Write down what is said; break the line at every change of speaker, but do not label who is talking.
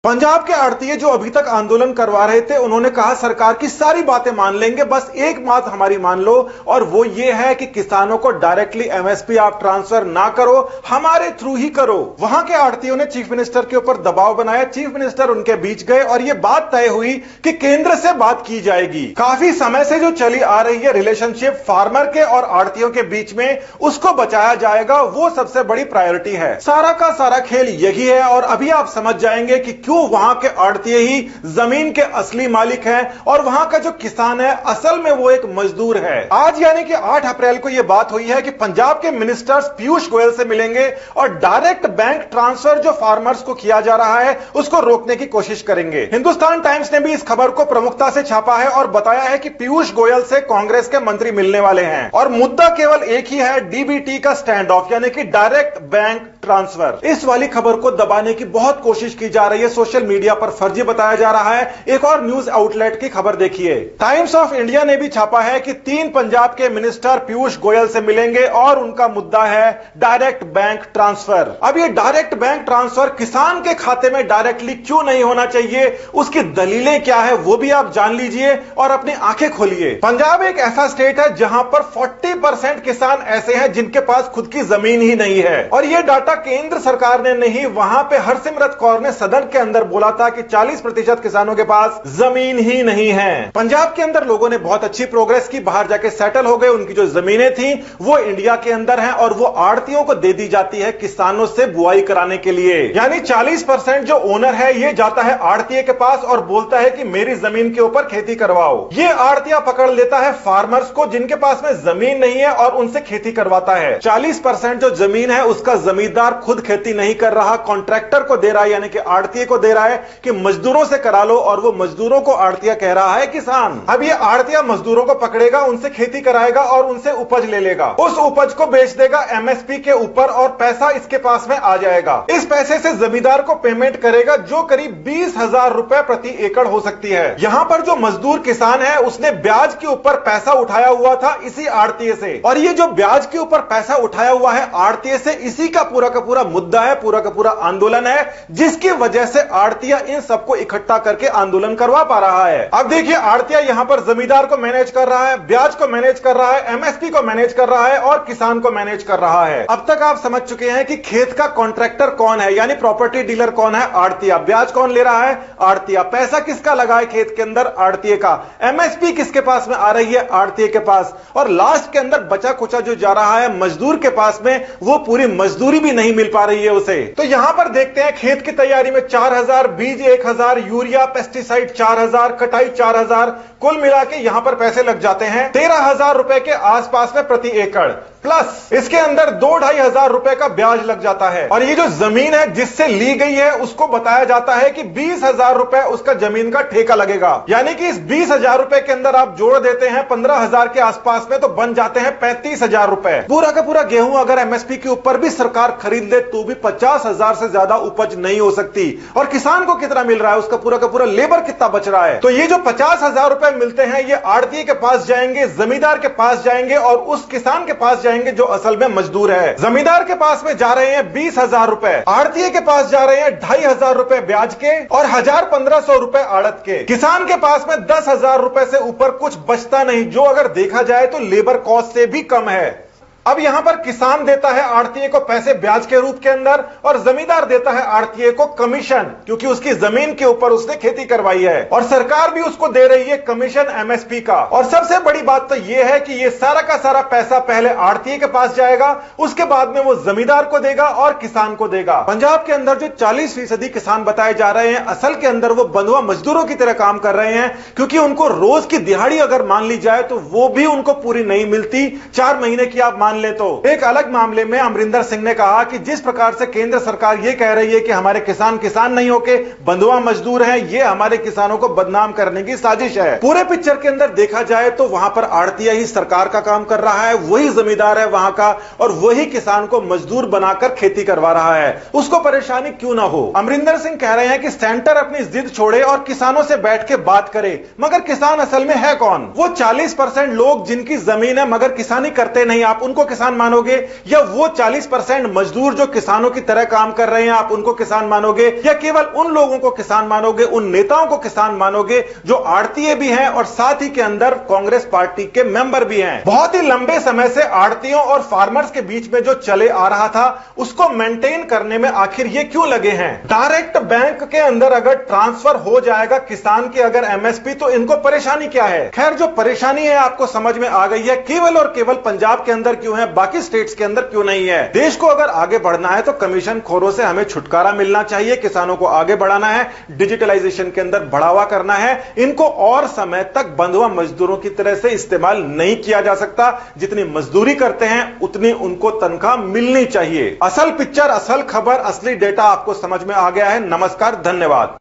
पंजाब के आड़तीए जो अभी तक आंदोलन करवा रहे थे, उन्होंने कहा सरकार की सारी बातें मान लेंगे, बस एक बात हमारी मान लो, और वो ये है कि किसानों को डायरेक्टली एमएसपी आप ट्रांसफर ना करो, हमारे थ्रू ही करो। वहां के आड़तीयों ने चीफ मिनिस्टर के ऊपर दबाव बनाया, चीफ मिनिस्टर उनके बीच गए और ये बात तय हुई कि केंद्र से बात की जाएगी। काफी समय से जो चली आ रही है रिलेशनशिप फार्मर के और आड़तीयों के बीच में, उसको बचाया जाएगा, वो सबसे बड़ी प्रायोरिटी है। सारा का सारा खेल यही है और अभी आप समझ जाएंगे कि क्यों वहां के आड़तीए ही जमीन के असली मालिक हैं और वहां का जो किसान है असल में वो एक मजदूर है। आज यानी कि 8 अप्रैल को यह बात हुई है कि पंजाब के मिनिस्टर्स पीयूष गोयल से मिलेंगे और डायरेक्ट बैंक ट्रांसफर जो फार्मर्स को किया जा रहा है उसको रोकने की कोशिश करेंगे। हिंदुस्तान टाइम्स ने भी इस खबर को प्रमुखता से छापा है और बताया है कि पीयूष गोयल से कांग्रेस के मंत्री मिलने वाले हैं और मुद्दा केवल एक ही है, डीबीटी का स्टैंड ऑफ यानी कि डायरेक्ट बैंक ट्रांसफर। इस वाली खबर को दबाने की बहुत कोशिश की जा रही है, सोशल मीडिया पर फर्जी बताया जा रहा है। एक और न्यूज आउटलेट की खबर देखिए, टाइम्स ऑफ इंडिया ने भी छापा है कि 3 पंजाब के मिनिस्टर पीयूष गोयल से मिलेंगे और उनका मुद्दा है डायरेक्ट बैंक ट्रांसफर। अब ये डायरेक्ट बैंक ट्रांसफर किसान के खाते में डायरेक्टली क्यों नहीं होना चाहिए, उसकी दलीलें क्या है वो भी आप जान लीजिए और अपनी आंखें खोलिए। पंजाब एक ऐसा स्टेट है जहां पर 40% किसान ऐसे हैं जिनके पास खुद की जमीन ही नहीं है और यह डाटा केंद्र सरकार ने नहीं, वहां पे हरसिमरत कौर ने सदन के अंदर बोला था कि 40% किसानों के पास जमीन ही नहीं है। पंजाब के अंदर लोगों ने बहुत अच्छी प्रोग्रेस की, बाहर जाके सेटल हो गए, उनकी जो जमीनें थी वो इंडिया के अंदर हैं और वो आड़तियों को दे दी जाती है किसानों से बुआई कराने के लिए। यानी 40% जो ओनर है ये जाता है आड़तिये के पास और बोलता है कि मेरी जमीन के ऊपर खेती करवाओ। ये आड़तिया पकड़ लेता है फार्मर्स को जिनके पास में जमीन नहीं है और उनसे खेती करवाता है। 40% जो जमीन है उसका जमींदार खुद खेती नहीं कर रहा, कॉन्ट्रैक्टर को दे रहा है यानी कि आड़तिये को दे रहा है कि मजदूरों से करा लो और वो मजदूरों को आड़तिया कह रहा है किसान। अब ये आड़तिया मजदूरों को पकड़ेगा, उनसे खेती कराएगा और उनसे उपज ले लेगा, उस उपज को बेच देगा एमएसपी के ऊपर और पैसा इसके पास में आ जाएगा। इस पैसे से जमींदार को पेमेंट करेगा जो करीब 20,000 रुपए प्रति एकड़ हो सकती है। यहां पर जो मजदूर किसान है उसने ब्याज के ऊपर पैसा उठाया हुआ था इसी आड़तिये से और ये जो ब्याज के ऊपर पैसा उठाया हुआ है आड़तिये से, इसी का पूरा मुद्दा है, पूरा का पूरा आंदोलन है, जिसकी वजह से आड़तिया इन सबको इकट्ठा करके आंदोलन करवा पा रहा है। अब देखिए आड़तिया यहां पर जमींदार को मैनेज कर रहा है, ब्याज को मैनेज कर रहा है, एमएसपी को मैनेज कर रहा है और किसान को मैनेज कर रहा है। अब तक आप समझ चुके हैं कि खेत का कॉन्ट्रैक्टर कौन है यानी प्रॉपर्टी डीलर कौन है, आड़तिया। ब्याज कौन ले रहा है, आड़तिया। पैसा किसका लगा है खेत के अंदर, आड़तिये का। एमएसपी किसके पास में आ रही है, आड़तिये के पास। और लास्ट के अंदर बचा कुचा जो जा रहा है मजदूर के पास में, वो पूरी मजदूरी भी नहीं मिल पा रही है उसे। तो यहां पर देखते हैं खेत की तैयारी में 4,000, बीज 1,000, यूरिया पेस्टिसाइड 4,000, कटाई 4,000, कुल मिला के यहां पर पैसे लग जाते हैं 13,000 रुपए के आसपास में प्रति एकड़, प्लस इसके अंदर 2-2,500 रुपए का ब्याज लग जाता है। और ये जो जमीन है जिससे ली गई है उसको बताया जाता है कि 20,000 रुपए उसका जमीन का ठेका लगेगा। यानी कि इस 20,000 रुपए के अंदर आप जोड़ देते हैं 15,000 के आसपास में, तो बन जाते हैं 35,000 रुपए। पूरा का पूरा गेहूं अगर एमएसपी के ऊपर भी सरकार खरीद ले तो भी 50,000 से ज्यादा उपज नहीं हो सकती। और किसान को कितना मिल रहा है, उसका पूरा का पूरा लेबर कितना बच रहा है। तो ये जो 50,000 रुपए मिलते हैं ये आड़तिये के पास जाएंगे, जमींदार के पास जाएंगे और उस किसान के पास जाएंगे जो असल में मजदूर है। जमींदार के पास में जा रहे हैं 20,000 रुपए, आड़तिये के पास जा रहे हैं 2,500 रुपए ब्याज के और 1,000-1,500 रुपए आड़त के। किसान के पास में 10,000 रुपए से ऊपर कुछ बचता नहीं, जो अगर देखा जाए तो लेबर कॉस्ट से भी कम है। अब यहां पर किसान देता है आड़तिये को पैसे ब्याज के रूप के अंदर और जमींदार देता है आड़तिये को कमीशन, क्योंकि उसकी जमीन के ऊपर उसने खेती करवाई है और सरकार भी उसको दे रही है कमीशन एमएसपी का। और सबसे बड़ी बात तो यह है कि यह सारा का सारा पैसा पहले आड़तिये के पास जाएगा, उसके बाद में वो जमींदार को देगा और किसान को देगा। पंजाब के अंदर जो 40% किसान बताए जा रहे हैं असल के अंदर वो बंधुआ मजदूरों की तरह काम कर रहे हैं, क्योंकि उनको रोज की दिहाड़ी अगर मान ली जाए तो वो भी उनको पूरी नहीं मिलती। 4 महीने की आप मान ले तो। एक अलग मामले में अमरिंदर सिंह ने कहा कि जिस प्रकार से केंद्र सरकार यह कह रही है कि हमारे किसान नहीं होके बंधुआ मजदूर हैं, ये हमारे किसानों को बदनाम करने की साजिश है। पूरे पिक्चर के अंदर देखा जाए तो वहां पर आड़तिया ही सरकार का काम कर रहा है, वही जमींदार है वहां का और वही किसान को मजदूर बनाकर खेती करवा रहा है। उसको परेशानी क्यों ना हो। अमरिंदर सिंह कह रहे हैं कि सेंटर अपनी जिद छोड़े और किसानों से बैठ के बात करे, मगर किसान असल में है कौन? वो 40% लोग जिनकी जमीन है मगर किसानी करते नहीं। आप उनको उनको किसान मानोगे, या वो 40% मजदूर जो किसानों की तरह काम कर रहे हैं आप उनको किसान मानोगे, या केवल उन लोगों को किसान मानोगे, उन नेताओं को किसान मानोगे जो आड़तीय भी हैं और साथ ही के अंदर कांग्रेस पार्टी के मेंबर भी हैं। बहुत ही लंबे समय से आड़तियों और फार्मर्स के बीच में जो चले आ रहा था उसको मेंटेन करने में आखिर ये क्यों लगे हैं? डायरेक्ट बैंक के अंदर अगर ट्रांसफर हो जाएगा किसान की अगर एमएसपी, तो इनको परेशानी क्या है? खैर, जो परेशानी है आपको समझ में आ गई है। केवल और केवल पंजाब के अंदर क्यों है, बाकी स्टेट्स के अंदर क्यों नहीं है? देश को अगर आगे बढ़ना है तो कमीशन खोरों से हमें छुटकारा मिलना चाहिए, किसानों को आगे बढ़ाना है, डिजिटलाइजेशन के अंदर बढ़ावा करना है। इनको और समय तक बंधुआ मजदूरों की तरह से इस्तेमाल नहीं किया जा सकता। जितनी मजदूरी करते हैं उतनी उनको तनख्वाह मिलनी चाहिए। असल पिक्चर, असल खबर, असली डेटा आपको समझ में आ गया है। नमस्कार, धन्यवाद।